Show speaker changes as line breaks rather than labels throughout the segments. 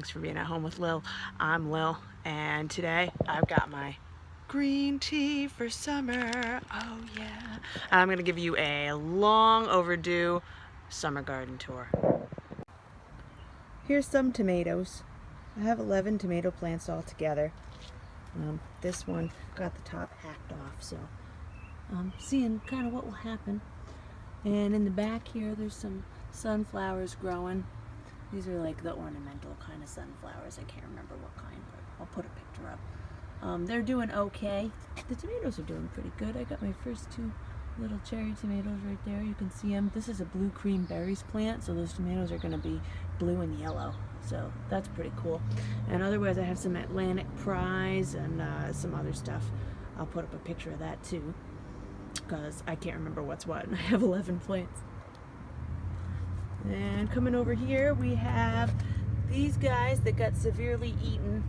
Thanks for being at home with Lil. I'm Lil, and today I've got my green tea for summer. Oh yeah. I'm gonna give you a long overdue summer garden tour. Here's some tomatoes. I have 11 tomato plants all together. This one got the top hacked off, so I'm seeing kind of what will happen. And in the back here, there's some sunflowers growing. These are like the ornamental kind of sunflowers. I can't remember what kind, but I'll put a picture up. They're doing okay. The tomatoes are doing pretty good. I got my first two little cherry tomatoes right there. You can see them. This is a blue cream berries plant, so those tomatoes are going to be blue and yellow. So that's pretty cool. And otherwise, I have some Atlantic Prize and some other stuff. I'll put up a picture of that too, because I can't remember what's what, and I have 11 plants. And coming over here, we have these guys that got severely eaten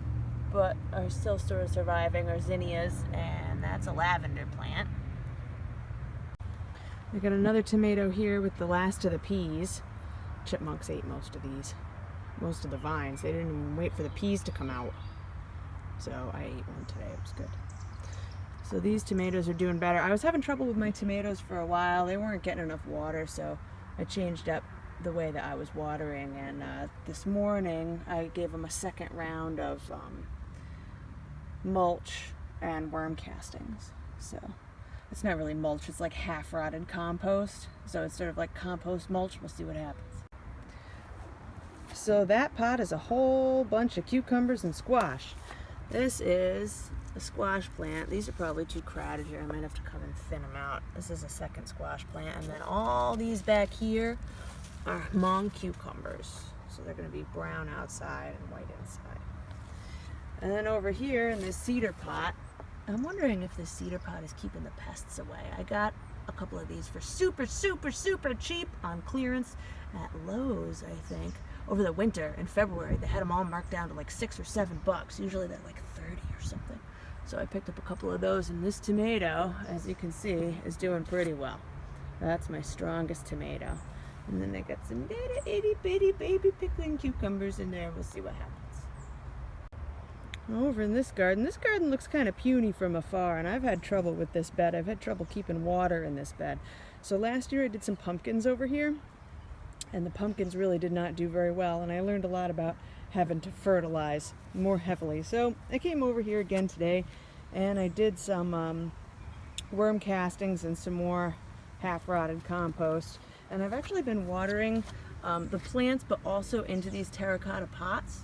but are still sort of surviving, are zinnias, and that's a lavender plant. We got another tomato here with the last of the peas. Chipmunks ate most of these, most of the vines. They didn't even wait for the peas to come out. So I ate one today, it was good. So these tomatoes are doing better. I was having trouble with my tomatoes for a while. They weren't getting enough water, so I changed up the way that I was watering, and this morning I gave them a second round of mulch and worm castings. So it's not really mulch, it's like half rotted compost, so it's sort of like compost mulch. We'll see what happens. So that pot is a whole bunch of cucumbers and squash. This is a squash plant. These are probably too crowded here. I might have to come and thin them out. This is a second squash plant, and then all these back here are Hmong cucumbers. So they're going to be brown outside and white inside. And then over here in this cedar pot, I'm wondering if this cedar pot is keeping the pests away. I got a couple of these for super cheap on clearance at Lowe's, I think, over the winter in February. They had them all marked down to like $6 or $7. Usually they're like 30 or something. So I picked up a couple of those, and this tomato, as you can see, is doing pretty well. That's my strongest tomato. And then I got some little itty bitty baby pickling cucumbers in there. We'll see what happens. Over in this garden looks kind of puny from afar, and I've had trouble with this bed. I've had trouble keeping water in this bed. So last year I did some pumpkins over here, and the pumpkins really did not do very well, and I learned a lot about having to fertilize more heavily. So I came over here again today, and I did some worm castings and some more half-rotted compost. And I've actually been watering the plants, but also into these terracotta pots.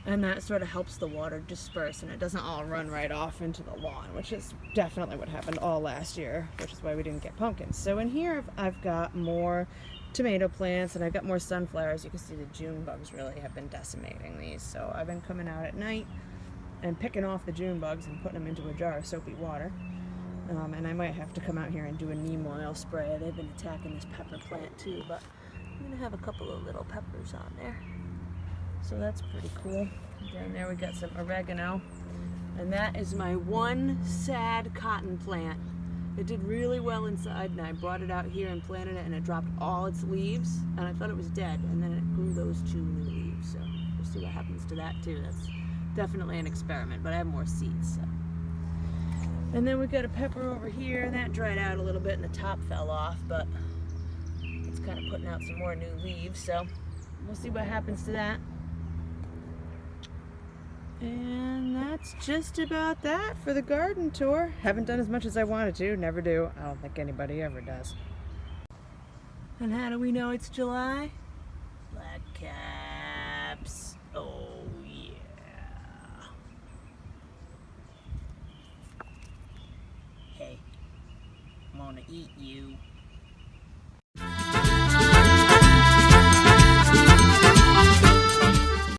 And that sort of helps the water disperse, and it doesn't all run right off into the lawn, which is definitely what happened all last year, which is why we didn't get pumpkins. So in here, I've got more tomato plants, and I've got more sunflowers. You can see the June bugs really have been decimating these. So I've been coming out at night and picking off the June bugs and putting them into a jar of soapy water. And I might have to come out here and do a neem oil spray. They've been attacking this pepper plant too, but I'm gonna have a couple of little peppers on there. So that's pretty cool. Down there we got some oregano, and that is my one sad cotton plant. It did really well inside, and I brought it out here and planted it, and it dropped all its leaves, and I thought it was dead, and then it grew those two new leaves. So we'll see what happens to that too. That's definitely an experiment, but I have more seeds. So. And then we got a pepper over here, and that dried out a little bit and the top fell off, but it's kind of putting out some more new leaves, so we'll see what happens to that. And that's just about that for the garden tour. Haven't done as much as I wanted to, never do. I don't think anybody ever does. And how do we know it's July? Black caps. Oh yeah. Hey, I'm gonna eat you.